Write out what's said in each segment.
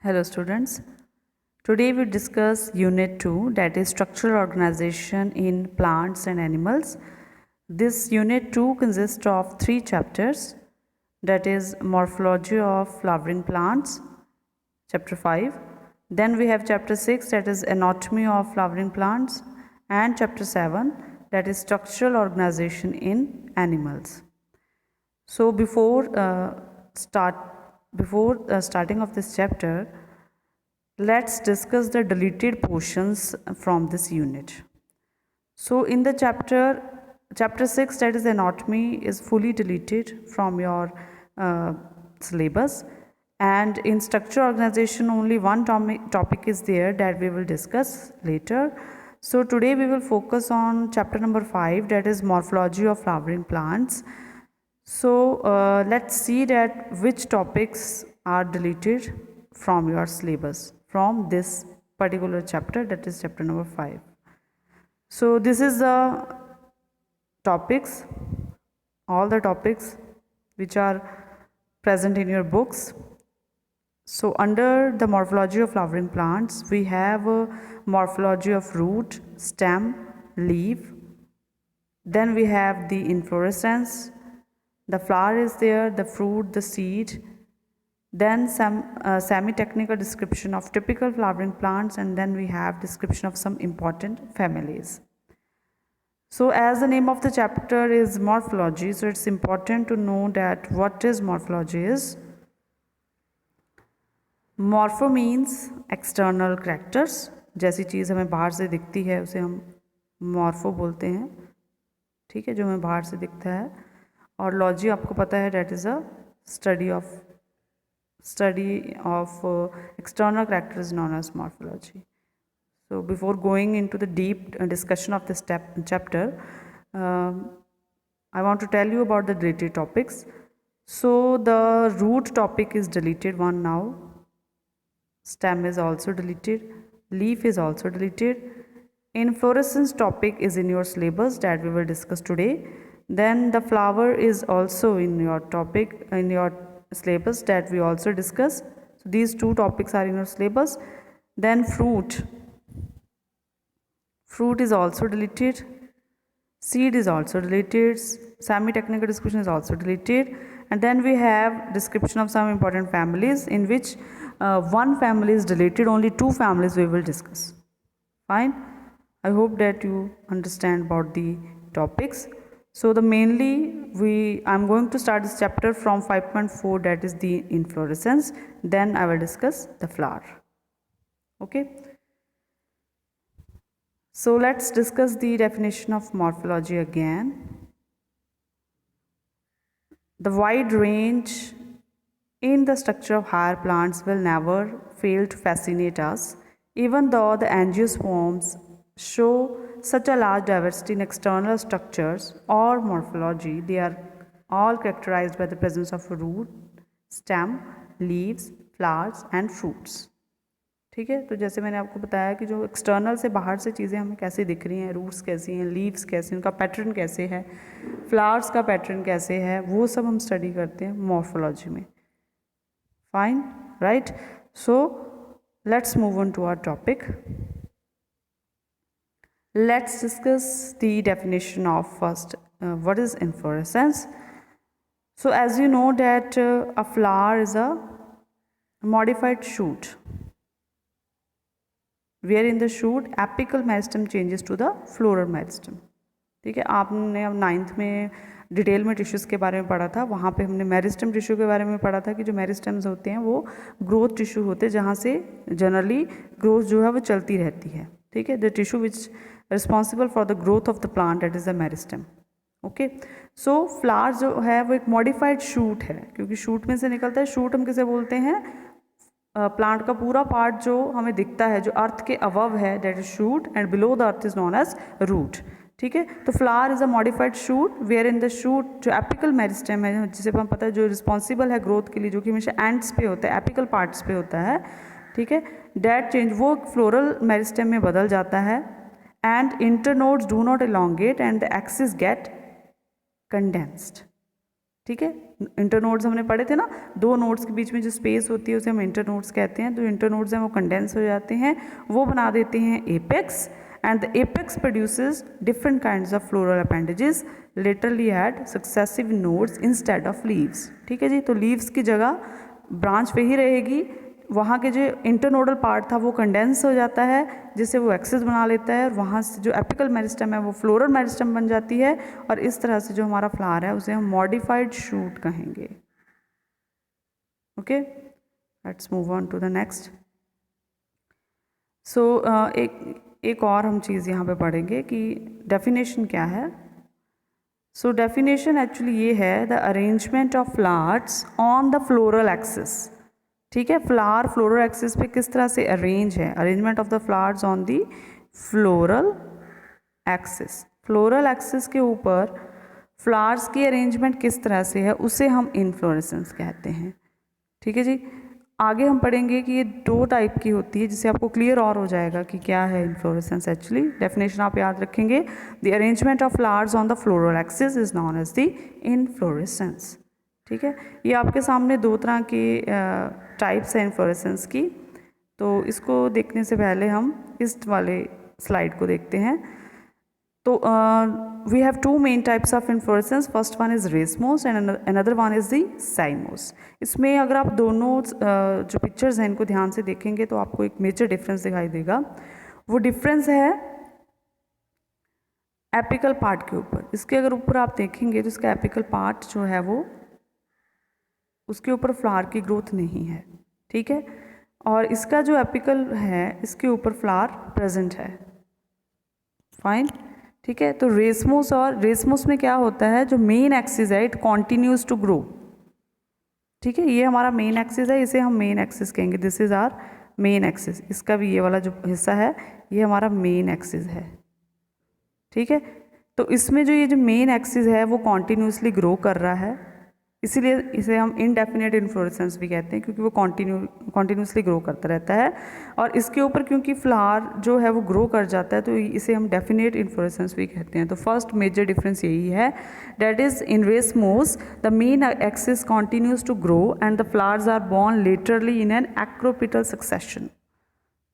Hello students. Today we discuss Unit 2, that is Structural Organization in Plants and Animals. This Unit 2 consists of 3 chapters, that is Morphology of Flowering Plants, Chapter 5. Then we have Chapter 6, that is Anatomy of Flowering Plants, and Chapter 7, that is Structural Organization in Animals. So before starting of this chapter, let's discuss the deleted portions from this unit. So in the chapter 6, that is anatomy, is fully deleted from your syllabus, and in structure organization only one topic is there that we will discuss later. So today we will focus on chapter number 5, that is morphology of flowering plants. So let's see that which topics are deleted from your syllabus from this particular chapter, that is chapter number 5. So this is the topics, all the topics which are present in your books. So under the morphology of flowering plants, we have a morphology of root, stem, leaf. Then we have the inflorescence. The flower is there, the fruit, the seed. Then some semi-technical description of typical flowering plants, and then we have description of some important families. So as the name of the chapter is morphology, so it's important to know that what is morphology is. Morpho means external characters. जैसी चीज़ हमें बाहर से दिखती है उसे हम morpho बोलते हैं, ठीक है, जो हमें बाहर से दिखता है. और लॉजी आपको पता है, that is a study of external characters known as morphology. So before going into the deep discussion of this chapter, I want to tell you about the deleted topics. So the root topic is deleted one now. Stem is also deleted. Leaf is also deleted. Inflorescence topic is in your syllabus that we will discuss today. Then the flower is also in your topic, in your syllabus, that we also discuss. So these two topics are in your syllabus. Then fruit is also deleted. Seed is also deleted. Semi-technical description is also deleted. And then we have description of some important families, in which one family is deleted, only 2 families we will discuss. Fine. I hope that you understand about the topics. So the mainly I'm going to start this chapter from 5.4, that is the inflorescence. Then I will discuss the flower. Okay. So let's discuss the definition of morphology again. The wide range in the structure of higher plants will never fail to fascinate us, even though the angiosperms show such a large diversity in external structures or morphology. They are all characterized by the presence of a root, stem, leaves, flowers and fruits. ठीक है, तो जैसे मैंने आपको बताया कि जो external से बाहर से चीज़ें हमें कैसी दिख रही हैं, रूट्स कैसी हैं, लीव्स कैसे, उनका पैटर्न कैसे है, फ्लावर्स का पैटर्न कैसे है, वो सब हम स्टडी करते हैं मॉर्फोलॉजी में. Fine, right. So let's move on to our topic. Let's discuss the definition of first what is inflorescence. So as you know that a flower is a modified shoot, where in the shoot apical meristem changes to the floral meristem. ठीक है, आपने अब 9th में detail में tissues के बारे में पढ़ा था. वहाँ पे हमने मेरिस्टम टिश्यू के बारे में पढ़ा था कि जो मेरिस्टम्स होते हैं वो ग्रोथ टिश्यू होते हैं, जहाँ से जनरली ग्रोथ जो है वो चलती रहती है. ठीक है, the tissue which responsible for the growth of the plant, that is the meristem. Okay. So flower जो है वो एक मॉडिफाइड शूट है, क्योंकि शूट में से निकलता है. शूट हम किसे बोलते हैं? प्लांट का पूरा पार्ट जो हमें दिखता है, जो अर्थ के अबव है, that is shoot, and below the earth is known as root. ठीक है, तो flower is a modified shoot, where in the shoot जो एपिकल मेरिस्टेम है, जिसे हम पता है जो रिस्पॉन्सिबल है ग्रोथ के लिए, जो कि हमेशा एंड्स पे होता है, एपिकल पार्ट्स पे होता है. ठीक है, दैट चेंज वो फ्लोरल मेरिस्टेम में बदल जाता है. And internodes do not elongate and the axis get condensed. ठीक है, इंटरनोड्स हमने पढ़े थे ना, 2 नोड्स के बीच में जो स्पेस होती है उसे हम इंटरनोड्स कहते हैं। तो इंटरनोड्स हैं वो कंडेंस हो जाते हैं, वो बना देते हैं apex, and the apex produces different kinds of floral appendages laterally at successive nodes instead of leaves. ठीक है जी, तो लीव्स की जगह ब्रांच पे ही रहेगी, वहाँ के जो इंटरनोडल पार्ट था वो कंडेंस हो जाता है जिससे वो एक्सेस बना लेता है, और वहाँ से जो एपिकल मेरिस्टम है वो फ्लोरल मेरिस्टम बन जाती है, और इस तरह से जो हमारा फ्लावर है उसे हम मॉडिफाइड शूट कहेंगे। Okay, let's move on to the next. So एक और हम चीज़ यहाँ पे पढ़ेंगे कि डेफिनेशन क्या है। सो डेफिनेशन एक्चुअली ये है, the arrangement of flowers on the floral axis. ठीक है, फ्लावर फ्लोरल एक्सिस पे किस तरह से अरेंज है, arrangement of the flowers on the floral axis. Floral axis के ऊपर फ्लावर्स की अरेंजमेंट किस तरह से है उसे हम इनफ्लोरेसेंस कहते हैं। ठीक है जी, आगे हम पढ़ेंगे कि ये 2 टाइप की होती है, जिससे आपको क्लियर और हो जाएगा कि क्या है इनफ्लोरेसेंस एक्चुअली। डेफिनेशन आप याद रखेंगे, the arrangement of flowers on the floral axis is known as the inflorescence. ठीक है, ये आपके सामने 2 तरह के टाइप्स हैं इन्फ्लोरेसेंस की, तो इसको देखने से पहले हम इस वाले स्लाइड को देखते हैं। तो we have 2 main types of inflorescence, first one is racemose and another one is the cymose. इसमें अगर आप दोनों जो पिक्चर्स हैं इनको ध्यान से देखेंगे तो आपको एक मेजर डिफरेंस दिखाई देगा। वो डिफरेंस है एपिकल पार्ट के ऊपर। इसके अगर ऊपर आप देखेंगे तो इसका एपिकल पार्ट जो है वो, उसके ऊपर फ्लावर की ग्रोथ नहीं है। ठीक है, और इसका जो एपिकल है इसके ऊपर फ्लावर प्रेजेंट है। फाइन, ठीक है। तो रेसमोस, और रेसमोस में क्या होता है, जो मेन एक्सिस है इट कॉन्टिन्यूज टू ग्रो। ठीक है, ये हमारा मेन एक्सिस है, इसे हम मेन एक्सिस कहेंगे, this is our main axis. इसका भी ये वाला जो हिस्सा है ये हमारा मेन एक्सिस है। ठीक है, तो इसमें जो ये जो मेन एक्सिस है वो कॉन्टिन्यूसली ग्रो कर रहा है, इसीलिए इसे हम इनडेफिनेट इन्फ्लोरेसेंस भी कहते हैं, क्योंकि वो कॉन्टिन्यूसली ग्रो करता रहता है। और इसके ऊपर क्योंकि फ्लावर जो है वो ग्रो कर जाता है तो इसे हम डेफिनेट इन्फ्लोरेसेंस भी कहते हैं। तो फर्स्ट मेजर डिफरेंस यही है, that is in racemose the main axis continues to grow and the flowers are born laterally in an acropetal succession.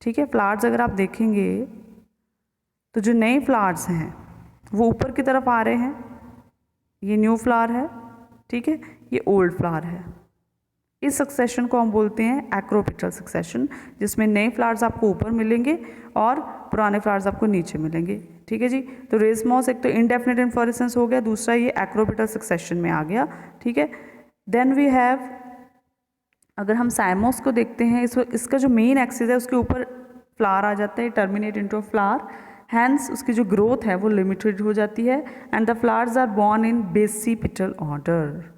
ठीक है, फ्लावर्स अगर आप देखेंगे तो जो नए फ्लावर्स हैं वो ऊपर की तरफ आ रहे हैं, ये न्यू फ्लावर है। ठीक है, ये ओल्ड फ्लावर है। इस सक्सेशन को हम बोलते हैं एक्रोपिटल सक्सेशन, जिसमें नए फ्लावर्स आपको ऊपर मिलेंगे और पुराने फ्लावर्स आपको नीचे मिलेंगे। ठीक है जी, तो रेसमोस एक तो इनडेफिनेट इन्फ्लोरेसेंस हो गया, दूसरा ये एक्रोपिटल सक्सेशन में आ गया। ठीक है, देन वी हैव, अगर हम साइमोस को देखते हैं, इसका जो मेन एक्सिस है उसके ऊपर फ्लावर आ जाता है, terminate into a flower, hence उसकी जो ग्रोथ है वो लिमिटेड हो जाती है, and the flowers are born in basipetal order.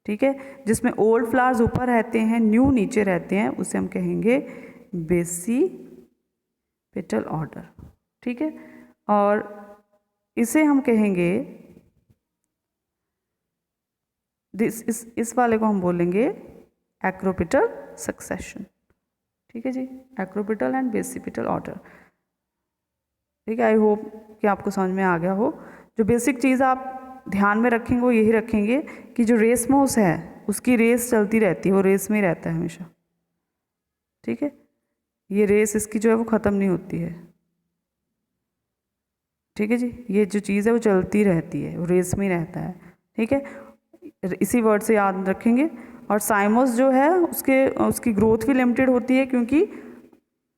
ठीक है, जिसमें ओल्ड फ्लावर्स ऊपर रहते हैं, न्यू नीचे रहते हैं, उसे हम कहेंगे बेसिपिटल ऑर्डर। ठीक है, और इसे हम कहेंगे इस वाले को हम बोलेंगे एक्रोपिटल सक्सेशन। ठीक है जी, एक्रोपिटल एंड बेसिपिटल ऑर्डर। ठीक है, आई होप कि आपको समझ में आ गया हो। जो बेसिक चीज़ आप ध्यान में रखेंगे वो यही रखेंगे कि जो रेसमोस है उसकी रेस चलती रहती है, वो रेस में ही रहता है हमेशा। ठीक है, ये रेस इसकी जो है वो ख़त्म नहीं होती है। ठीक है जी, ये जो चीज़ है वो चलती रहती है, वो रेस में ही रहता है। ठीक है, इसी वर्ड से याद रखेंगे। और साइमोस जो है उसकी ग्रोथ भी लिमिटेड होती है, क्योंकि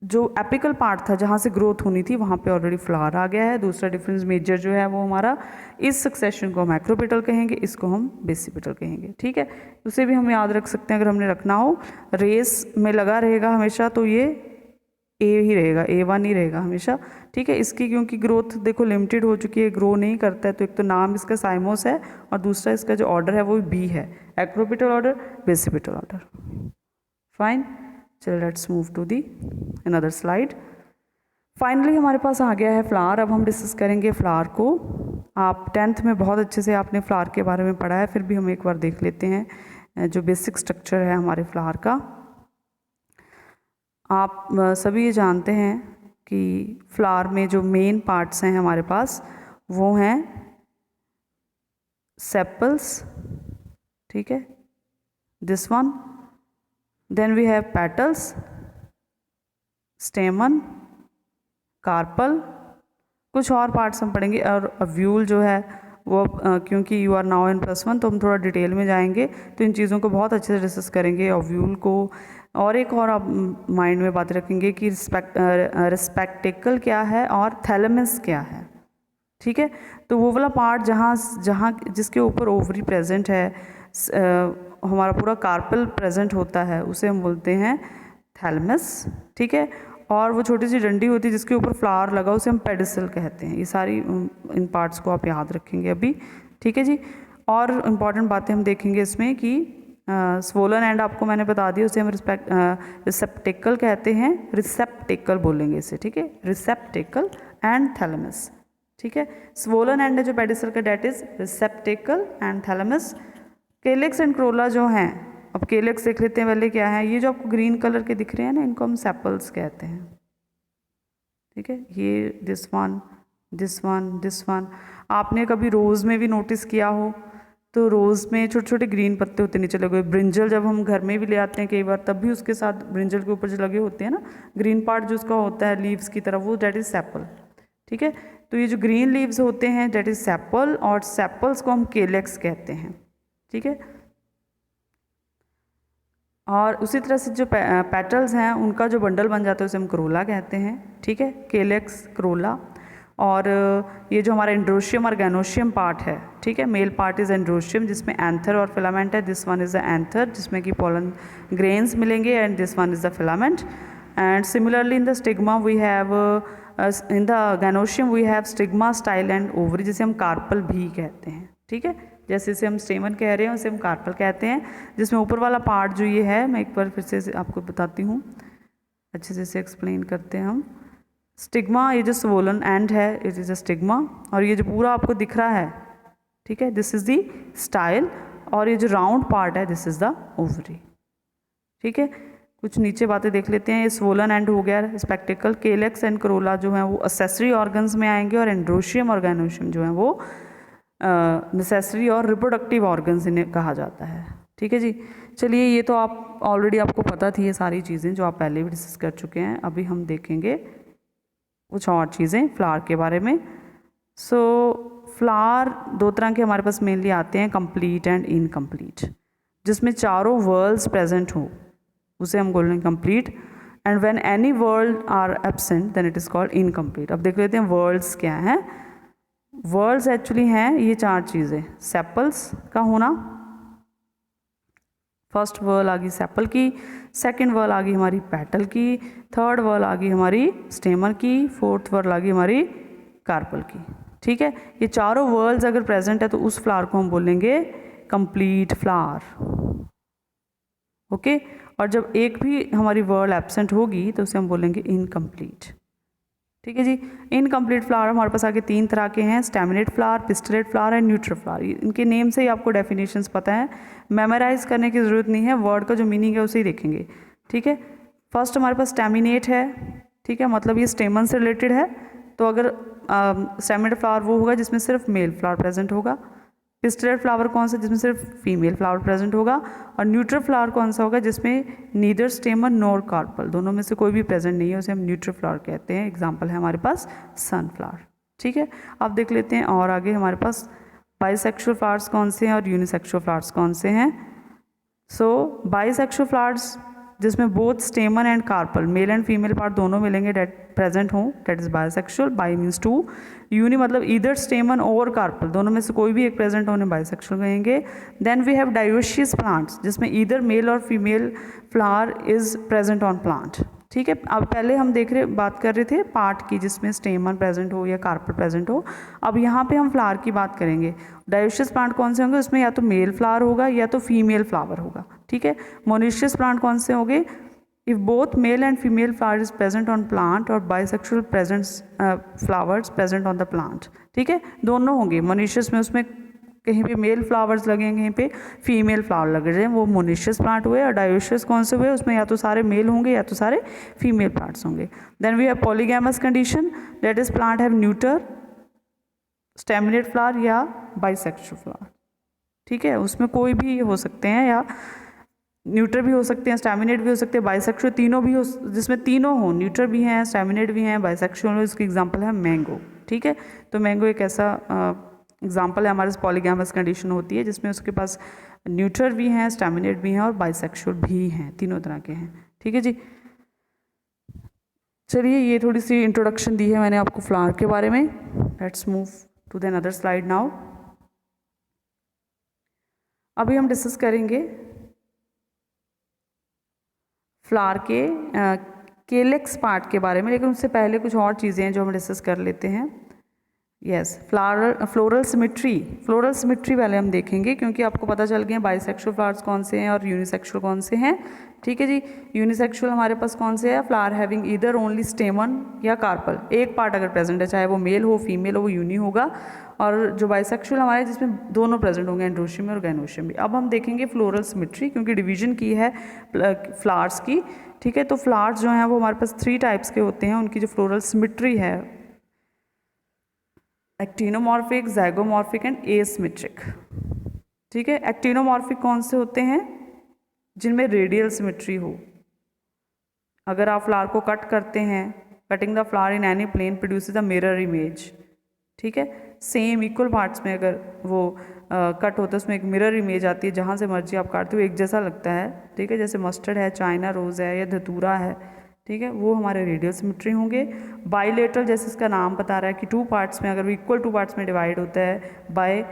जो एपिकल पार्ट था जहाँ से ग्रोथ होनी थी वहाँ पे ऑलरेडी फ्लावर आ गया है। दूसरा डिफरेंस मेजर जो है वो हमारा, इस सक्सेशन को हम एक्रोपिटल कहेंगे, इसको हम बेसिपिटल कहेंगे। ठीक है, उसे भी हम याद रख सकते हैं अगर हमने रखना हो। रेस में लगा रहेगा हमेशा तो ये ए ही रहेगा, A1 ही रहेगा हमेशा। ठीक है, इसकी क्योंकि ग्रोथ देखो लिमिटेड हो चुकी है, ग्रो नहीं करता है, तो एक तो नाम इसका साइमोस है और दूसरा इसका जो ऑर्डर है वो बी है, acropetal order, basipetal order. Fine, चलो let's move to the another slide. Finally हमारे पास आ गया है फ्लावर। अब हम डिस्कस करेंगे फ्लावर को। आप 10th में बहुत अच्छे से आपने फ्लावर के बारे में पढ़ा है, फिर भी हम एक बार देख लेते हैं जो बेसिक स्ट्रक्चर है हमारे फ्लावर का। आप सभी ये जानते हैं कि फ्लावर में जो मेन पार्ट्स हैं हमारे पास वो हैं सेपल्स, ठीक है, this one. Then we have petals, stamen, carpel, कुछ और पार्ट्स हम पढ़ेंगे। और व्यूल जो है वो क्योंकि यू आर नाउ इन +1 तो हम थोड़ा डिटेल में जाएंगे, तो इन चीज़ों को बहुत अच्छे से डिस्कस करेंगे। ओव्यूल को और एक और आप माइंड में बात रखेंगे कि रिस्पेक्टिकल क्या है और थैलेमस क्या है, ठीक है। तो वो वाला पार्ट जहाँ जिसके ऊपर ओवरी प्रेजेंट है, हमारा पूरा कार्पल प्रेजेंट होता है, उसे हम बोलते हैं थैलेमस, ठीक है। और वो छोटी सी डंडी होती है जिसके ऊपर फ्लावर लगा, उसे हम पेडिसल कहते हैं। ये सारी इन पार्ट्स को आप याद रखेंगे अभी, ठीक है जी। और इम्पॉर्टेंट बातें हम देखेंगे इसमें कि स्वोलन एंड आपको मैंने बता दिया, उसे हम रिसेप्टेकल कहते हैं, रिसेप्टेकल बोलेंगे इसे, ठीक है, रिसेप्टेकल एंड थैलेमस, ठीक है। स्वोलन एंड जो पेडिसल का that is receptacle and thalamus. Calyx and corolla जो हैं, अब केलेक्स देख लेते हैं पहले क्या है। ये जो आपको ग्रीन कलर के दिख रहे हैं ना, इनको हम सेपल्स कहते हैं, ठीक है। ये this one, this one, this one. आपने कभी रोज़ में भी नोटिस किया हो तो रोज़ में छोटे छोटे ग्रीन पत्ते होते नीचे लगे हुए। ब्रिंजल जब हम घर में भी ले आते हैं कई बार, तब भी उसके साथ ब्रिंजल के ऊपर जो लगे होते हैं ना ग्रीन पार्ट जो उसका होता है लीव्स की तरफ, वो डेट इज़ सेपल, ठीक है। तो ये जो ग्रीन लीव्स होते हैं डेट इज़ सेपल, और सेपल्स को हम केलेक्स कहते हैं, ठीक है। और उसी तरह से जो पेटल्स हैं उनका जो बंडल बन जाता है उसे हम क्रोला कहते हैं, ठीक है, केलेक्स, क्रोला। और ये जो हमारा एंड्रोशियम और गैनोशियम पार्ट है, ठीक है, मेल पार्ट इज़ एंड्रोशियम जिसमें एंथर और फिलामेंट है। This one is the anther जिसमें कि पोलन ग्रेन्स मिलेंगे, and this one is the filament. And similarly in the stigma we have, in the gynoecium we have stigma, style and ovary, जिसे हम carpel भी कहते हैं, ठीक है। जैसे इसे हम स्टेमन कह रहे हैं उसे हम कार्पल कहते हैं, जिसमें ऊपर वाला पार्ट जो ये है, मैं एक बार फिर से आपको बताती हूँ, अच्छे से इसे एक्सप्लेन करते हैं हम। स्टिग्मा, ये जो स्वोलन एंड है इट इज़ अ स्टिग्मा, और ये जो पूरा आपको दिख रहा है, ठीक है, दिस इज़ दी स्टाइल, और ये जो राउंड पार्ट है दिस इज़ द ओवरी, ठीक है। कुछ नीचे बातें देख लेते हैं। ये स्वोलन एंड हो गया स्पेक्टिकल। केलेक्स एंड क्रोला जो है वो असेसरी ऑर्गन्स में आएंगे, और एंड्रोशियम और गैनोशियम जो है वो नेसेसरी और रिप्रोडक्टिव ऑर्गन्स इन्हें कहा जाता है, ठीक है जी। चलिए, ये तो आप ऑलरेडी आपको पता थी ये सारी चीज़ें जो आप पहले भी डिस्कस कर चुके हैं। अभी हम देखेंगे कुछ और चीज़ें फ्लावर के बारे में। सो फ्लावर दो तरह के हमारे पास मेनली आते हैं, कंप्लीट एंड इनकम्प्लीट, जिसमें चारों वर्ल्ड्स प्रेजेंट हो उसे हम बोलेंगे complete, and when any whorl are absent then it is called incomplete. अब देख लेते हैं वर्ल्ड्स क्या हैं। वर्ल्ड्स एक्चुअली हैं ये चार चीज़ें। सेपल्स का होना, फर्स्ट वर्ल आ गई सेपल की, सेकंड वर्ल आ गई हमारी पेटल की, थर्ड वर्ल आ गई हमारी स्टेमन की, फोर्थ वर्ल आ गई हमारी कार्पल की, ठीक है। ये चारों वर्ल्ड्स अगर प्रेजेंट है तो उस फ्लावर को हम बोलेंगे कंप्लीट फ्लावर, ओके। और जब एक भी हमारी वर्ल एब्सेंट होगी तो उसे हम बोलेंगे इनकम्प्लीट, ठीक है जी। इनकम्प्लीट फ्लावर हमारे पास आगे तीन तरह के हैं, staminate flower, pistillate flower and neutral flower. इनके नेम से ही आपको डेफिनेशंस पता है, मेमोराइज करने की ज़रूरत नहीं है, वर्ड का जो मीनिंग है उसे ही देखेंगे, ठीक है। फर्स्ट हमारे पास स्टैमिनेट है, ठीक है, मतलब ये स्टेमन से रिलेटेड है। तो अगर स्टैमिनेट फ्लावर वो होगा जिसमें सिर्फ मेल फ्लावर प्रेजेंट होगा। पिस्टलेट फ्लावर कौन सा, जिसमें सिर्फ फीमेल फ्लावर प्रेजेंट होगा। और न्यूट्रल फ्लावर कौन सा होगा, जिसमें नीदर स्टेमन नॉर कार्पल, दोनों में से कोई भी प्रेजेंट नहीं है, उसे हम न्यूट्रल फ्लावर कहते हैं। एग्जांपल है हमारे पास सनफ्लावर, ठीक है। अब देख लेते हैं और आगे हमारे पास बाइसेक्सुअल फ्लावर्स कौन से हैं और यूनिसेक्सुअल फ्लावर्स कौन से हैं। सो बाइसेक्सुअल फ्लावर्स जिसमें both stamen and carpel, male and female part दोनों मिलेंगे, डेट प्रेजेंट हों, that is bisexual. Bi means two, uni मतलब ईदर स्टेमन और कार्पल, दोनों में से कोई भी एक प्रेजेंट होने बाइसेक्सुअल कहेंगे। Then we have dioecious plants जिसमें ईदर मेल और female flower is present on plant, ठीक है। अब पहले हम बात कर रहे थे पार्ट की जिसमें स्टेमन प्रेजेंट हो या कार्पल प्रेजेंट हो, अब यहाँ पे हम फ्लावर की बात करेंगे। डायोशियस प्लांट कौन से होंगे, उसमें या तो मेल फ्लावर होगा या तो फीमेल फ्लावर होगा, ठीक है। मोनोशियस प्लांट कौन से होंगे, if both male and female flower is present on plant, और bisexual presents flowers present on the plant, ठीक है, दोनों होंगे। मोनोशियस में उसमें कहीं पे मेल फ्लावर्स लगेंगे, कहीं पे फीमेल फ्लावर लग रहे हैं, वो मोनिशियस प्लांट हुए। और डायोशियस कौन से हुए, उसमें या तो सारे मेल होंगे या तो सारे फीमेल प्लांट्स होंगे। Then we have polygamous condition, that is plant have neuter staminate flower या बाइसेक्सुअल फ्लावर, ठीक है, उसमें कोई भी हो सकते हैं, या न्यूटर भी हो सकते हैं, स्टैमिनेट भी हो सकते हैं, बाइसेक्सुअल तीनों भी हो, जिसमें तीनों हो, न्यूटर भी हैं, स्टैमिनेट भी हैं, बाइसेक्सुअल, इसकी एग्जांपल है मैंगो। ठीक है, तो मैंगो एक ऐसा एग्जांपल है हमारे पॉलीगैमस कंडीशन होती है जिसमें उसके पास न्यूटर भी हैं, स्टैमिनेट भी हैं और बाइसेक्सुअल भी हैं, तीनों तरह के हैं। ठीक है जी, चलिए ये थोड़ी सी इंट्रोडक्शन दी है मैंने आपको फ्लावर के बारे में। Let's move to the another slide now. अभी हम डिस्कस करेंगे फ्लावर के केलेक्स पार्ट के बारे में, लेकिन उससे पहले कुछ और चीज़ें हैं जो हम डिस्कस कर लेते हैं। यस, फ्लोरल सिमेट्री पहले हम देखेंगे, क्योंकि आपको पता चल गया बाइसेक्सुअल फ्लावर्स कौन से हैं और यूनिसेक्सुअल कौन से हैं। ठीक है जी, यूनिसेक्सुअल हमारे पास कौन से है, फ्लावर हैविंग ईदर ओनली स्टेमन या कार्पल, एक पार्ट अगर प्रेजेंट है, चाहे वो मेल हो फीमेल हो, वो यूनि होगा। और जो बाइसेक्सुअल हमारे जिसमें दोनों प्रेजेंट होंगे, एंड्रोशियम और गैनोशियम भी। अब हम देखेंगे फ्लोरल सिमेट्री, क्योंकि डिवीजन की है फ्लावर्स की। ठीक है, तो फ्लावर्स जो हैं वो हमारे पास 3 टाइप्स के होते हैं, उनकी जो फ्लोरल सिमेट्री है, एक्टिनोमॉर्फिक, ज़ाइगोमॉर्फिक एंड एसिमेट्रिक। ठीक है, एक्टिनोमॉर्फिक कौन से होते हैं, जिनमें रेडियल सिमेट्री हो। अगर आप फ्लावर को कट करते हैं, cutting the flower in any plane produces a mirror image. ठीक है, सेम इक्वल पार्ट्स में अगर वो कट होता है, उसमें एक मिरर इमेज आती है, जहाँ से मर्जी आप काटते हो एक जैसा लगता है। ठीक है, जैसे मस्टर्ड है, चाइना रोज़ है या धतूरा है। ठीक है, वो हमारे रेडियल सिमेट्री होंगे। बाइलेटरल, जैसे इसका नाम बता रहा है कि 2 पार्ट्स में, अगर वो इक्वल 2 पार्ट्स में डिवाइड होता है बाय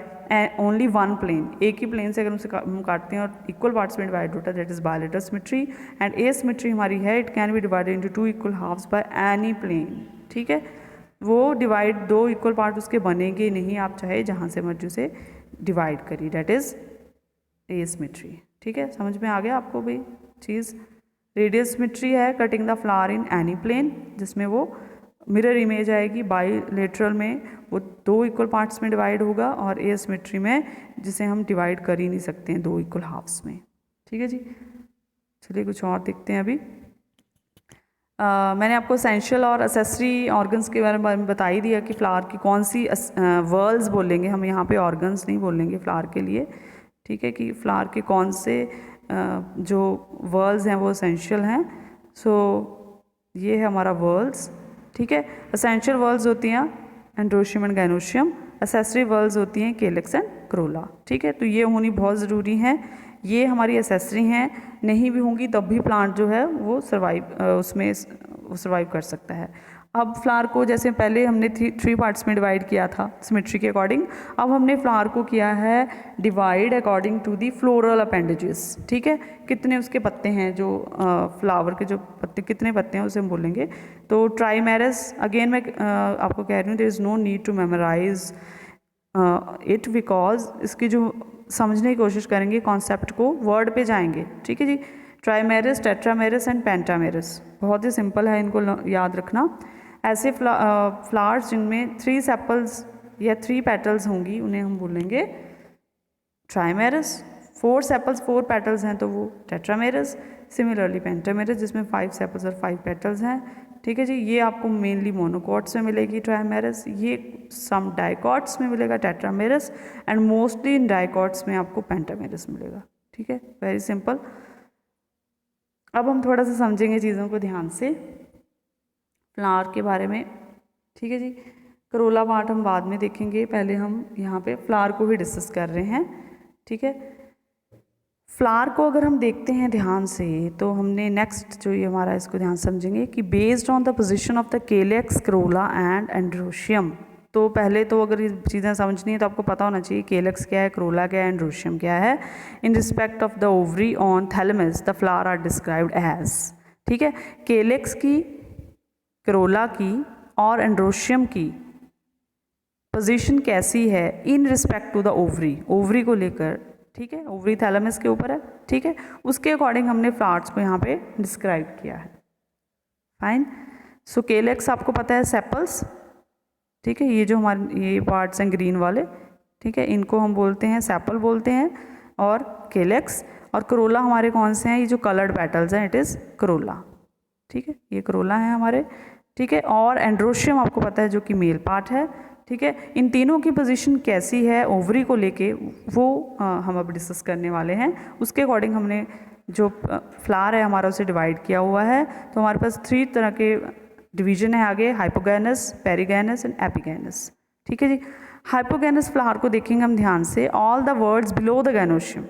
ओनली 1 प्लेन, एक ही प्लेन से अगर उसे हम काटते हैं और इक्वल पार्ट्स में डिवाइड होता है, that is bilateral symmetry. And asymmetry हमारी है, it can be divided into 2 equal halves by any plane. ठीक है, वो डिवाइड 2 इक्वल पार्ट उसके बनेंगे नहीं, आप चाहे जहाँ से मर्जी उसे डिवाइड करिए, दैट इज एसिमेट्री। ठीक है, समझ में आ गया आपको भी चीज़। रेडियल सिमेट्री है cutting the flower in any plane, जिसमें वो मिरर इमेज आएगी। बाइलेटरल में वो 2 इक्वल पार्ट्स में डिवाइड होगा, और एसिमेट्री में जिसे हम डिवाइड कर ही नहीं सकते हैं 2 इक्वल हाफ्स में। ठीक है जी, चलिए कुछ और देखते हैं अभी। मैंने आपको एसेंशियल और एसेसरी ऑर्गन्स के बारे में बता ही दिया कि फ्लावर की कौन सी वर्ल्स बोलेंगे हम, यहाँ पे ऑर्गन्स नहीं बोलेंगे फ्लावर के लिए। ठीक है, कि फ्लावर के कौन से जो वर्ल्स हैं वो एसेंशियल हैं। सो ये है हमारा वर्ल्स। ठीक है, एसेंशियल वर्ल्स होती हैं एंड्रोशियम एंड गैनोशियम, एसेसरी वर्ल्स होती हैं केलेक्स एंड क्रोला। ठीक है, तो ये होनी बहुत ज़रूरी है, ये हमारी एसेसरी हैं, नहीं भी होंगी तब भी प्लांट जो है वो सर्वाइव कर सकता है। अब फ्लावर को जैसे पहले हमने 3 पार्ट्स में डिवाइड किया था सिमेट्री के अकॉर्डिंग, अब हमने फ्लावर को किया है divide according to the floral appendages. ठीक है, कितने उसके पत्ते हैं, जो फ्लावर के जो पत्ते कितने पत्ते हैं उसे हम बोलेंगे। तो ट्राइमेरस, अगेन मैं आपको कह रही हूँ, there is no need to memorize it, because इसकी जो समझने की कोशिश करेंगे कॉन्सेप्ट को, वर्ड पे जाएंगे। ठीक है जी, ट्राइमेरस, टेट्रामेरस एंड पेंटामेरस, बहुत ही सिंपल है, इनको याद रखना। ऐसे फ्लावर्स जिनमें 3 सेपल्स या 3 पेटल्स होंगी उन्हें हम बोलेंगे ट्राइमेरस। 4 सेपल्स 4 पेटल्स हैं तो वो टेट्रामेरस। सिमिलरली पेंटामेरस, जिसमें 5 सेपल्स और 5 पेटल्स हैं। ठीक है जी, ये आपको मेनली मोनोकॉट्स में मिलेगी ट्राइमेरस, ये सम डाइकॉट्स में मिलेगा tetramerous, and mostly in dicots में आपको पेंटामेरस मिलेगा। ठीक है, वेरी सिंपल। अब हम थोड़ा सा समझेंगे चीज़ों को ध्यान से फ्लावर के बारे में। ठीक है जी, करोला पार्ट हम बाद में देखेंगे, पहले हम यहाँ पे फ्लावर को ही डिस्कस कर रहे हैं। ठीक है, फ्लावर को अगर हम देखते हैं ध्यान से, तो हमने नेक्स्ट जो ये हमारा इसको ध्यान समझेंगे कि based on the position of the calyx, Corolla and androecium. तो पहले तो अगर ये चीज़ें समझनी है तो आपको पता होना चाहिए केलेक्स क्या है, करोला क्या है, एंड्रोशियम क्या है। In respect of the ovary on thalamus the flower are described as. ठीक है, केलेक्स की, करोला की और एंड्रोशियम की पोजीशन कैसी है in respect to the ovary, ovary को लेकर। ठीक है, ओवरी थैलेमस के ऊपर है। ठीक है, उसके अकॉर्डिंग हमने फ्लावर्स को यहाँ पे डिस्क्राइब किया है। फाइन। सो केलेक्स आपको पता है सेपल्स। ठीक है, ये जो हमारे ये पार्ट्स हैं ग्रीन वाले, ठीक है, इनको हम बोलते हैं सेपल बोलते हैं, और केलेक्स। और करोला हमारे कौन से हैं, ये जो कलर्ड पेटल्स हैं, इट इज़ करोला। ठीक है, ये करोला है हमारे। ठीक है, और एंड्रोशियम आपको पता है जो कि मेल पार्ट है। ठीक है। इन तीनों की पोजीशन कैसी है ओवरी को लेके वो हम अब डिस्कस करने वाले हैं। उसके अकॉर्डिंग हमने जो फ्लावर है हमारा उसे डिवाइड किया हुआ है। तो हमारे पास 3 तरह के डिवीजन है आगे, हाइपोगैनस, पेरिगैनस एंड एपिगैनस। ठीक है जी। हाइपोगैनस फ्लावर को देखेंगे हम ध्यान से, all the words below the gynoecium,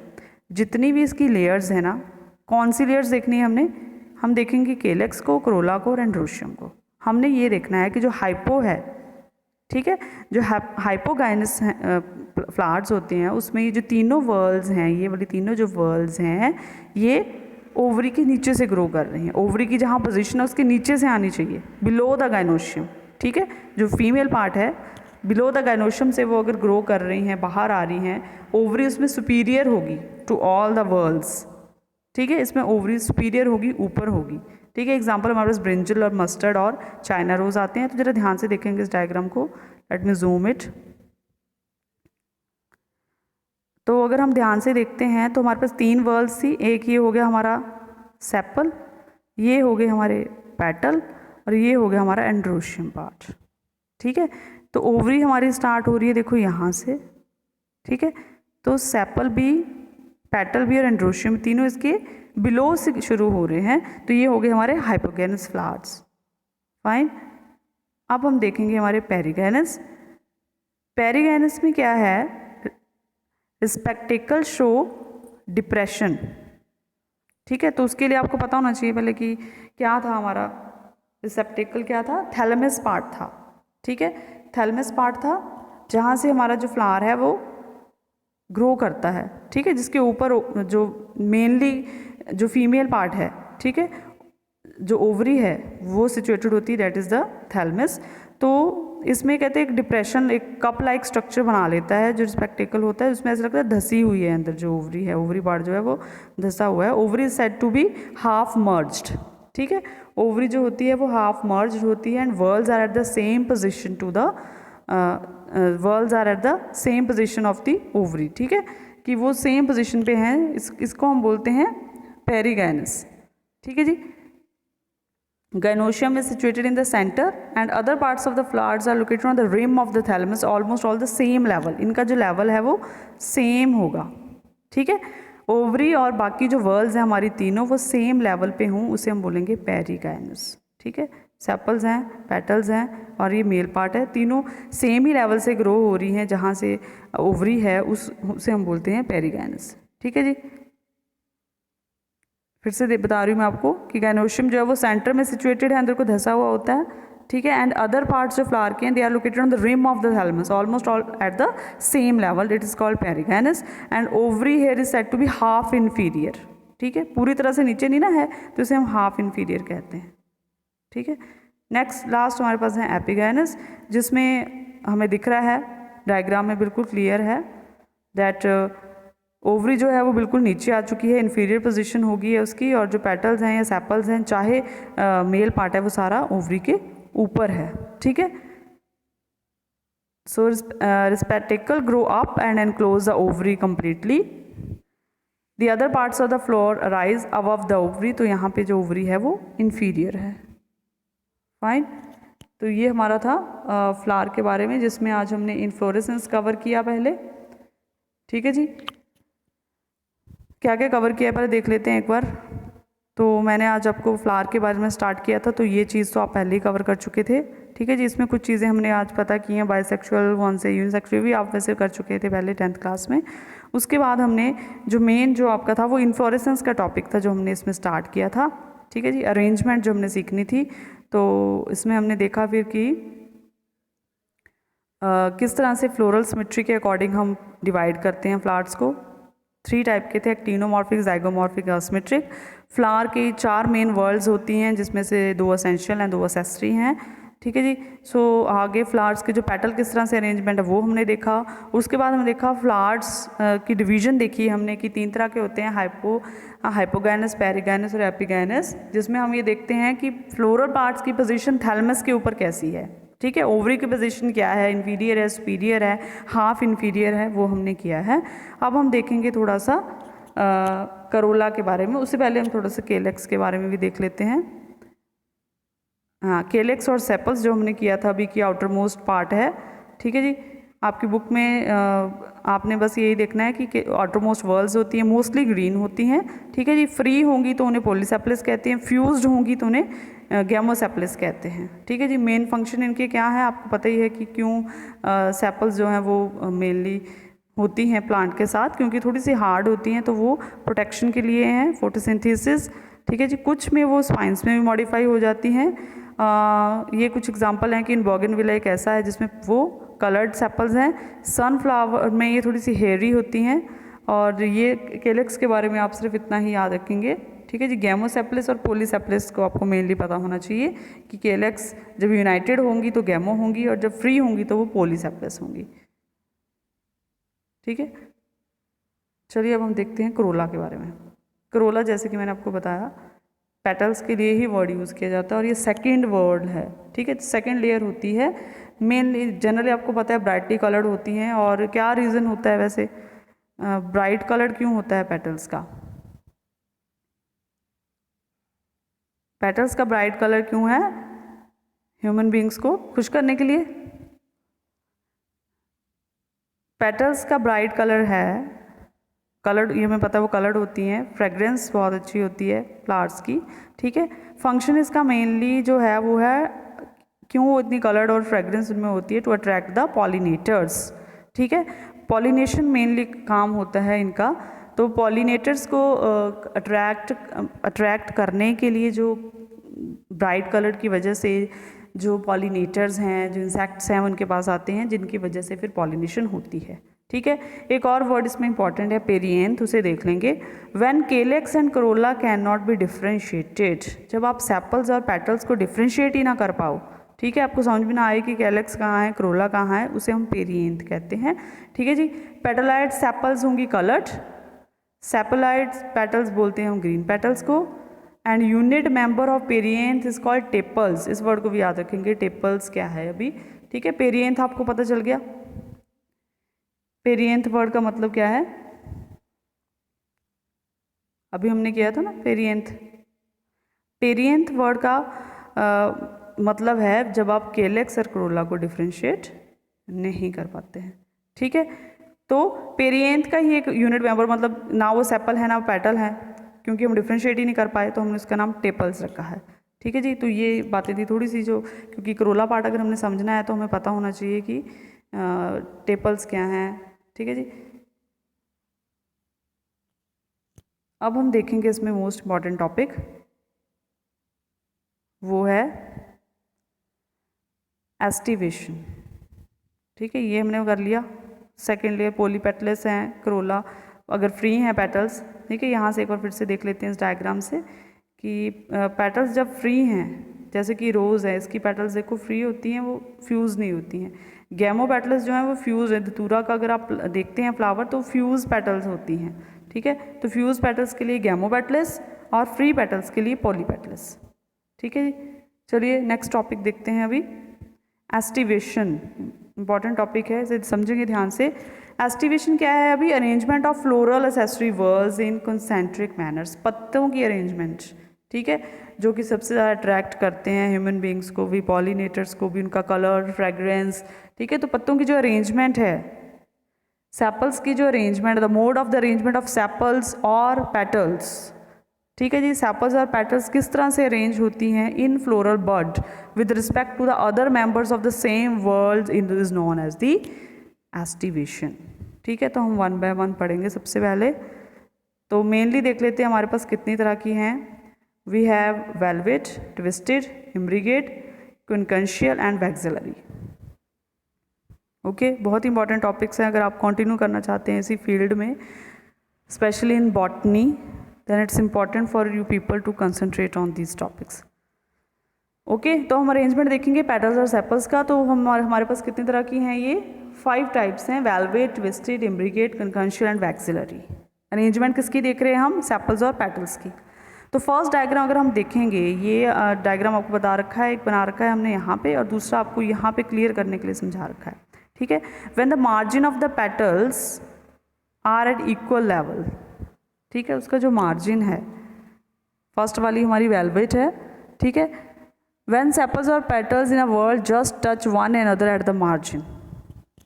जितनी भी इसकी लेयर्स है ना, कौन सी लेयर्स देखनी है हमने, हम देखेंगे केलेक्स को, करोला को और एंड्रोशियम को। हमने ये देखना है कि जो हाइपो है, ठीक है, जो हाइपोगाइनस फ्लावर्स होते हैं उसमें ये जो तीनों वर्ल्स हैं, ये वाली तीनों जो वर्ल्स हैं ये ओवरी के नीचे से ग्रो कर रही हैं। ओवरी की जहाँ पोजीशन है उसके नीचे से आनी चाहिए, बिलो द गाइनोशियम। ठीक है, जो फीमेल पार्ट है बिलो द गाइनोशियम से वो अगर ग्रो कर रही हैं, बाहर आ रही हैं, ओवरी उसमें सुपीरियर होगी टू ऑल द वर्ल्स। ठीक है, इसमें ओवरी सुपीरियर होगी, ऊपर होगी। ठीक है, एग्जाम्पल हमारे पास ब्रिंजल और मस्टर्ड और चाइना रोज आते हैं। तो जरा ध्यान से देखेंगे इस डायग्राम को, लेट मी जूम इट। तो अगर हम ध्यान से देखते हैं तो हमारे पास 3 वर्ल्स थी। एक ये हो गया हमारा सेपल, ये हो गए हमारे पेटल और ये हो गया हमारा एंड्रोशियम पार्ट। ठीक है, तो ओवरी हमारी स्टार्ट हो रही है देखो यहाँ से। ठीक है, तो सेपल भी, पेटल भी और एंड्रोशियम तीनों इसके बिलो से शुरू हो रहे हैं। तो ये हो गए हमारे हाइपोगैनस फ्लावर्स। फाइन, अब हम देखेंगे हमारे पेरिगैनस। पेरिगैनस में क्या है, रिस्पेक्टिकल शो डिप्रेशन। ठीक है, तो उसके लिए आपको पता होना चाहिए पहले कि क्या था हमारा रिसेप्टिकल, क्या था, थैलेमस पार्ट था। ठीक है, थैलेमस पार्ट था जहाँ से हमारा जो फ्लावर है वो ग्रो करता है। ठीक है, जिसके ऊपर जो मेनली जो फीमेल पार्ट है, ठीक है, जो ओवरी है वो सिचुएटेड होती है, दैट इज़ द थैलेमस। तो इसमें कहते हैं एक डिप्रेशन, एक कप लाइक स्ट्रक्चर बना लेता है जो रिस्पेक्टिकल होता है। उसमें ऐसा लगता है धसी हुई है अंदर जो ओवरी है, ओवरी पार्ट जो है वो धसा हुआ है। Ovary is said to be half merged. ठीक है, ओवरी जो होती है वो हाफ मर्ज्ड होती है and whorls are at the same position to the whorls are at the same position of the ovary. ठीक है, कि वो सेम पोजिशन पे हैं। इसको हम बोलते हैं पेरिगैनस। ठीक है जी। Gynoecium is situated in the center and other parts of the flowers are located on the rim of the thalamus, almost all the same level. इनका जो लेवल है वो सेम होगा। ठीक है, ओवरी और बाकी जो वर्ल्स हैं हमारी तीनों वो सेम लेवल पे हों, उसे हम बोलेंगे पेरिगैनस। ठीक है, सेपल्स हैं, पेटल्स हैं और ये मेल पार्ट है, तीनों सेम ही लेवल से ग्रो हो रही हैं। जहाँ से ओवरी है उसे हम बोलते हैं पेरिगैनस। ठीक है जी। फिर से बता रही हूँ मैं आपको कि गाइनोशियम जो है वो सेंटर में सिचुएटेड है, अंदर को धसा हुआ होता है। ठीक है, एंड अदर पार्ट्स जो फ्लावर के हैं they are located on the rim of the thalamus, almost all at the same level, it is called perigynous. And ovary here is said to be half inferior. ठीक है, पूरी तरह से नीचे नहीं ना है तो इसे हम हाफ इन्फीरियर कहते हैं। ठीक है, नेक्स्ट लास्ट हमारे पास है एपिगैनस, जिसमें हमें दिख रहा है डायग्राम में बिल्कुल क्लियर है दैट ओवरी जो है वो बिल्कुल नीचे आ चुकी है, इन्फीरियर पोजीशन होगी है उसकी, और जो पेटल्स हैं या सेपल्स हैं, चाहे मेल पार्ट है वो सारा ओवरी के ऊपर है। ठीक है, so receptacle grow up and enclose the ovary completely, the other parts of the floor rise above the ovary. तो यहाँ पे जो ओवरी है वो इन्फीरियर है। फाइन, तो ये हमारा था फ्लावर के बारे में, जिसमें आज हमने इन्फ्लोरेसेंस कवर किया पहले। ठीक है जी, क्या क्या कवर किया है पहले देख लेते हैं एक बार। तो मैंने आज आपको फ्लावर के बारे में स्टार्ट किया था, तो ये चीज़ तो आप पहले ही कवर कर चुके थे। ठीक है जी, इसमें कुछ चीज़ें हमने आज पता की हैं, बाइसेक्सुअल कौन से, यूनिसेक्सुअल भी आप वैसे कर चुके थे पहले 10th क्लास में। उसके बाद हमने जो मेन जो आपका था वो इन्फ्लोरेसेंस का टॉपिक था जो हमने इसमें स्टार्ट किया था। ठीक है जी, अरेंजमेंट जो हमने सीखनी थी, तो इसमें हमने देखा फिर कि किस तरह से फ्लोरल सिमेट्री के अकॉर्डिंग हम डिवाइड करते हैं फ्लावर्स को। 3 टाइप के थे, एक्टिनोमॉर्फिक, ज़ाइगोमॉर्फिक, एसिमेट्रिक। फ्लावर के 4 मेन वर्ल्ड्स होती हैं, जिसमें से 2 असेंशियल हैं, 2 एक्सेसरी हैं। ठीक है जी। सो आगे फ्लावर्स के जो पेटल किस तरह से अरेंजमेंट है वो हमने देखा। उसके बाद हमने देखा फ्लावर्स की डिवीजन देखी हमने कि 3 तरह के होते हैं, हाइपोगैनस, पेरिगैनस और एपिगैनस, जिसमें हम ये देखते हैं कि फ्लोरल पार्ट्स की पोजीशन थैलेमस के ऊपर कैसी है। ठीक है, ओवरी की पोजीशन क्या है, इन्फीरियर है, सुपीरियर है, हाफ इन्फीरियर है, वो हमने किया है। अब हम देखेंगे थोड़ा सा करोला के बारे में। उससे पहले हम थोड़ा सा केलेक्स के बारे में भी देख लेते हैं। हाँ, केलेक्स और सेपल्स जो हमने किया था अभी की आउटर मोस्ट पार्ट है। ठीक है जी। आपकी बुक में आपने बस यही देखना है कि आउटरमोस्ट वर्ल्स होती हैं मोस्टली ग्रीन होती हैं, ठीक है जी। फ्री होंगी तो उन्हें पॉलीसेप्लिस कहते हैं, फ्यूज्ड होंगी तो उन्हें गैमोसेप्लिस कहते हैं, ठीक है जी। मेन फंक्शन इनके क्या है आपको पता ही है कि क्यों सेपल्स जो हैं वो मेनली होती हैं प्लांट के साथ, क्योंकि थोड़ी सी हार्ड होती हैं तो वो प्रोटेक्शन के लिए हैं, फोटोसिंथेसिस, ठीक है जी। कुछ में वो स्पाइंस में भी मॉडिफाई हो जाती हैं। ये कुछ एग्जांपल हैं कि इन बोगनविला एक ऐसा है जिसमें वो कलर्ड सेपल्स हैं। सनफ्लावर में ये थोड़ी सी हेयरी होती हैं। और ये केलेक्स के बारे में आप सिर्फ इतना ही याद रखेंगे, ठीक है जी। गैमोसेप्लिस और पॉलीसेप्लिस को आपको मेनली पता होना चाहिए कि केलेक्स जब यूनाइटेड होंगी तो गैमो होंगी और जब फ्री होंगी तो वो पॉलीसेप्लिस होंगी, ठीक है। चलिए अब हम देखते हैं करोला के बारे में। करोला जैसे कि मैंने आपको बताया पेटल्स के लिए ही वर्ड यूज़ किया जाता है और ये सेकंड वर्ड है, ठीक है। सेकंड लेयर होती है मेनली, जनरली आपको पता है ब्राइटली कलर्ड होती हैं। और क्या रीज़न होता है वैसे ब्राइट कलर्ड क्यों होता है पेटल्स का? पेटल्स का ब्राइट कलर क्यों है? ह्यूमन बींग्स को खुश करने के लिए। पेटल्स का ब्राइट कलर है, कलर्ड, ये हमें पता है वो कलर्ड होती हैं। फ्रेग्रेंस बहुत अच्छी होती है फ्लावर्स की, ठीक है। फंक्शन इसका मेनली जो है वो है, क्यों वो इतनी कलर्ड और फ्रेग्रेंस उनमें होती है, टू अट्रैक्ट द पॉलिनेटर्स, ठीक है। पॉलिनेशन मेनली काम होता है इनका। तो पॉलिनेटर्स को अट्रैक्ट करने के लिए जो ब्राइट कलर की वजह से जो पॉलिनेटर्स हैं, जो इंसेक्ट्स हैं उनके पास आते हैं, जिनकी वजह से फिर पॉलिनेशन होती है, ठीक है। एक और वर्ड इसमें इंपॉर्टेंट है पेरिएंथ, उसे देख लेंगे। When calyx and Corolla can not be differentiated, जब आप सेपल्स और पेटल्स को डिफ्रेंशिएट ही ना कर पाओ, ठीक है, आपको समझ में ना आए कि कैलेक्स कहाँ है करोला कहाँ है, उसे हम पेरिएंथ कहते हैं, ठीक है जी। पेटलाइड सेपल्स होंगी कलर्ड, सेपलाइड पेटल्स बोलते हैं हम ग्रीन पेटल्स को। And unit member of perianth is called tepals, इस वर्ड को भी याद रखेंगे, टेपल्स क्या है अभी, ठीक है। पेरिएंथ आपको पता चल गया, पेरिएंथ वर्ड का मतलब क्या है, अभी हमने किया था ना पेरिएंथ। पेरिएंथ वर्ड का मतलब है जब आप केलेक्स और करोला को डिफ्रेंशिएट नहीं कर पाते हैं, ठीक है। तो पेरिएंथ का ही एक यूनिट मेंबर, मतलब ना वो सेपल है ना वो पेटल है, क्योंकि हम डिफ्रेंशिएट ही नहीं कर पाए तो हमने उसका नाम टेपल्स रखा है, ठीक है जी। तो ये बातें थी थोड़ी सी जो, क्योंकि करोला पार्ट अगर हमने समझना है तो हमें पता होना चाहिए कि टेपल्स क्या हैं, ठीक है जी। अब हम देखेंगे इसमें मोस्ट इम्पॉर्टेंट टॉपिक, वो है एस्टिवेशन, ठीक है। ये हमने कर लिया। सेकेंड लेयर पॉलीपेटल्स हैं करोला, अगर फ्री हैं पेटल्स, ठीक है। यहाँ से एक बार फिर से देख लेते हैं इस डायग्राम से कि पेटल्स जब फ्री हैं, जैसे कि रोज़ है, इसकी पेटल्स देखो फ्री होती हैं, वो फ्यूज़ नहीं होती हैं। गैमो पेटल्स जो हैं वो फ्यूज़ है। धतूरा का अगर आप देखते हैं फ्लावर तो फ्यूज़ पेटल्स होती हैं, ठीक है। तो फ्यूज़ पेटल्स के लिए गैमो पेटल्स और फ्री पेटल्स के लिए पॉलीपेटल्स, ठीक है जी। चलिए नेक्स्ट टॉपिक देखते हैं अभी, एस्टिवेशन। इंपॉर्टेंट टॉपिक है, इसे समझेंगे ध्यान से। एस्टिवेशन क्या है अभी? Arrangement of floral accessory words in concentric manners, पत्तों की अरेंजमेंट, ठीक है, जो कि सबसे ज़्यादा अट्रैक्ट करते हैं ह्यूमन बींग्स को भी, पॉलिनेटर्स को भी, उनका कलर, फ्रेग्रेंस, ठीक है। तो पत्तों की जो अरेंजमेंट है, सेपल्स की जो arrangement, the mode of the arrangement of sepals और पेटल्स, ठीक है जी। सेपल्स और पेटल्स किस तरह से अरेंज होती हैं in floral bud with respect to the other members of the same whorl is known as the aestivation, ठीक है। तो हम वन बाय वन पढ़ेंगे। सबसे पहले तो मेनली देख लेते हैं हमारे पास कितनी तरह की हैं। We have valvate, twisted, imbricate, quincuncial and vexillary, okay. बहुत इंपॉर्टेंट टॉपिक्स हैं, अगर आप कंटिन्यू करना चाहते हैं इसी फील्ड में, specially in botany, then it's important for you people to concentrate on these topics, okay. तो हम अरेंजमेंट देखेंगे पेटल्स और सेपल्स का। तो हमारे पास कितनी तरह की हैं ये? 5 टाइप्स हैं, valvate, twisted, imbricate, quincuncial and vexillary. Arrangement किसकी देख रहे हैं हम? सेपल्स और पेटल्स की। तो फर्स्ट डायग्राम अगर हम देखेंगे, ये डायग्राम आपको बता रखा है, एक बना रखा है हमने यहाँ पे, और दूसरा आपको यहाँ पे क्लियर करने के लिए समझा रखा है, ठीक है। When the margin of the petals are at equal level, ठीक है, उसका जो मार्जिन है, फर्स्ट वाली हमारी वेलवेट है, ठीक है। व्हेन सेपल्स और petals in a world just touch one another at the margin,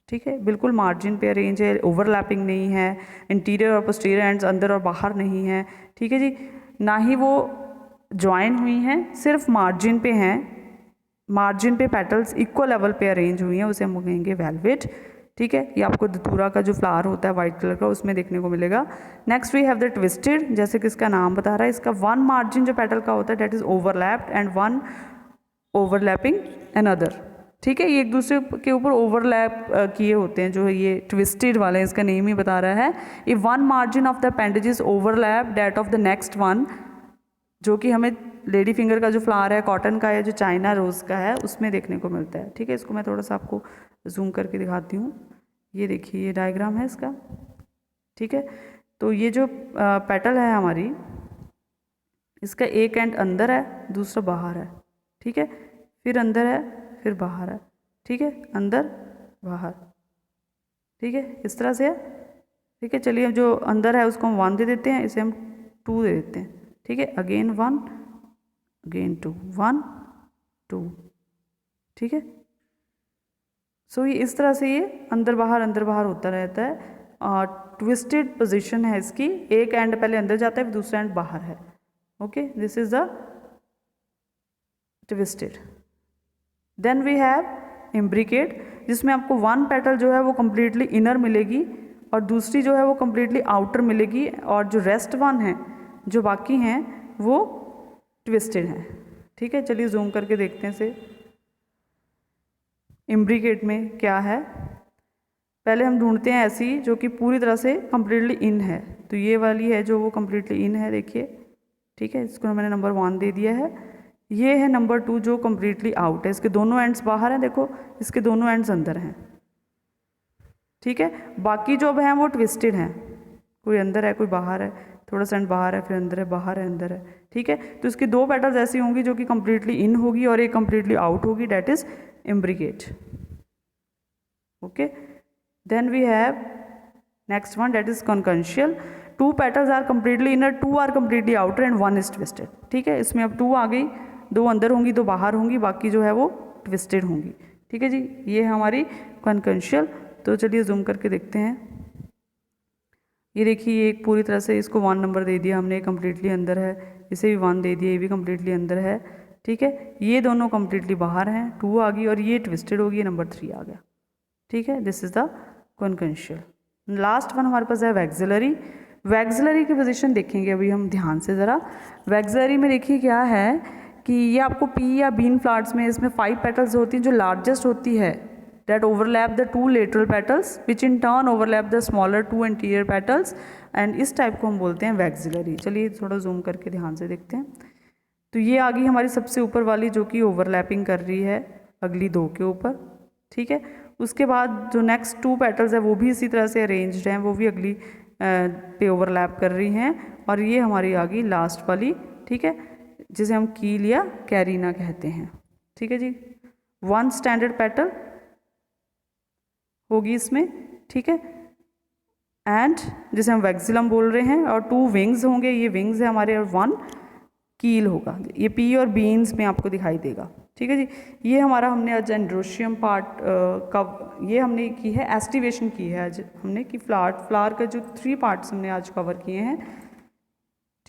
ठीक है, बिल्कुल मार्जिन पे अरेंज है, ओवरलैपिंग नहीं है, इंटीरियर और पोस्टीरियर एंड्स अंदर और बाहर नहीं है, ठीक है जी, ना ही वो ज्वाइन हुई हैं, सिर्फ मार्जिन पे हैं, मार्जिन पे पेटल्स इक्वल लेवल पे अरेंज हुई हैं, उसे हम कहेंगे वेलवेट, ठीक है। ये आपको धतूरा का जो फ्लावर होता है वाइट कलर का उसमें देखने को मिलेगा। Next we have the twisted, जैसे कि इसका नाम बता रहा है, इसका वन मार्जिन जो पेटल का होता है that is overlapped and one overlapping another, ठीक है, ये एक दूसरे के ऊपर ओवरलैप किए होते हैं, जो है ये ट्विस्टेड वाले, इसका नेम ही बता रहा है। ये one margin of the appendage lap that of the next one, जो कि हमें लेडी फिंगर का जो फ्लावर है कॉटन का या जो चाइना रोज़ का है उसमें देखने को मिलता है, ठीक है। इसको मैं थोड़ा सा आपको जूम करके दिखाती हूँ, ये देखिए ये डायग्राम है इसका, ठीक है। तो ये जो पेटल है हमारी, इसका एक एंड अंदर है, दूसरा बाहर है, ठीक है, फिर अंदर है, फिर बाहर है, ठीक है, अंदर बाहर, ठीक है, इस तरह से है, ठीक है। चलिए जो अंदर है उसको हम 1 दे देते हैं, इसे हम 2 दे देते हैं, ठीक है, अगेन 1 अगेन 2 1 2, ठीक है। सो ये इस तरह से ये अंदर बाहर होता रहता है। ट्विस्टेड पोजीशन है इसकी, एक एंड पहले अंदर जाता है फिर दूसरा एंड बाहर है, okay, this is the twisted. Then we have imbricate, जिसमें आपको वन पेटल जो है वो कम्प्लीटली इनर मिलेगी और दूसरी जो है वो कम्प्लीटली आउटर मिलेगी, और जो रेस्ट वन है, जो बाकी हैं वो ट्विस्टेड हैं, ठीक है। चलिए जूम करके देखते हैं इसे। इम्ब्रिकेट में क्या है, पहले हम ढूंढते हैं ऐसी जो कि पूरी तरह से कम्प्लीटली इन है, तो ये वाली है जो वो कम्प्लीटली इन है, देखिए, ठीक है, इसको मैंने नंबर 1 दे दिया है। ये है नंबर 2 जो कम्प्लीटली आउट है, इसके दोनों एंड्स बाहर हैं, देखो इसके दोनों एंड्स अंदर हैं, ठीक है। बाकी जो हैं वो ट्विस्टेड हैं, कोई अंदर है कोई बाहर है, थोड़ा सा एंड बाहर है फिर अंदर है, बाहर है अंदर है, ठीक है। तो इसकी 2 पेटल्स ऐसी होंगी जो कि कम्प्लीटली इन होगी और एक कम्प्लीटली आउट होगी, that is imbricate, okay. Then we have next one that is quincuncial, 2 petals are completely inner, 2 are completely outer and 1 is twisted, ठीक है। इसमें अब 2 आ गई, 2 अंदर होंगी 2 बाहर होंगी, बाकी जो है वो ट्विस्टेड होंगी, ठीक है जी। ये है हमारी कॉन्कंशियल। तो चलिए जूम करके देखते हैं, ये देखिए ये एक पूरी तरह से इसको 1 नंबर दे दिया हमने, कम्प्लीटली अंदर है, इसे भी 1 दे दिया, ये भी कम्प्लीटली अंदर है, ठीक है। ये दोनों कम्प्लीटली बाहर हैं, 2 आ गई, और ये ट्विस्टेड होगी, नंबर 3 आ गया, ठीक है। This is the quincuncial. Last one हमारे पास है वैक्सिलरी। वैक्सिलरी की पोजीशन देखेंगे अभी हम ध्यान से ज़रा। वैक्सिलरी में देखिए क्या है कि ये आपको पी या बीन फ्लावर्स में इसमें 5 पेटल्स होती हैं, जो लार्जेस्ट होती है that overlap the 2 lateral petals which in turn overlap the smaller 2 anterior petals, and इस टाइप को हम बोलते हैं वैक्सिलरी। चलिए थोड़ा जूम करके ध्यान से देखते हैं। तो ये आ गई हमारी सबसे ऊपर वाली जो कि ओवरलैपिंग कर रही है अगली 2 के ऊपर, ठीक है। उसके बाद जो नेक्स्ट 2 पेटल्स है वो भी इसी तरह से अरेंज्ड हैं, वो भी अगली पे ओवरलैप कर रही हैं, और ये हमारी आ गई लास्ट वाली, ठीक है, जिसे हम कील या कैरिना कहते हैं, ठीक है जी। 1 स्टैंडर्ड पेटल होगी इसमें, ठीक है, एंड जिसे हम वैक्सिलम बोल रहे हैं, और 2 विंग्स होंगे, ये विंग्स है हमारे, और 1 कील होगा, ये पी और बीन्स में आपको दिखाई देगा, ठीक है जी। ये हमारा हमने आज एंड्रोशियम पार्ट का ये हमने की है, एस्टिवेशन की है आज हमने कि फ्लावर का जो 3 पार्ट्स हमने आज कवर किए हैं,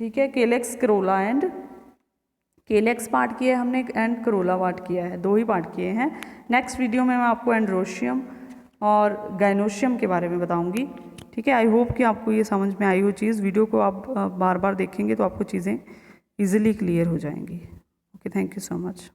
ठीक है। Calyx, Corolla and calyx part किया है हमने, एंड करोला पार्ट किया है, 2 ही पार्ट किए हैं। नेक्स्ट वीडियो में मैं आपको एंड्रोशियम और गाइनोशियम के बारे में बताऊंगी, ठीक है। आई होप कि आपको ये समझ में आई हो चीज़, वीडियो को आप बार बार देखेंगे तो आपको चीज़ें ईजिली क्लियर हो जाएंगी। Okay, thank you so much.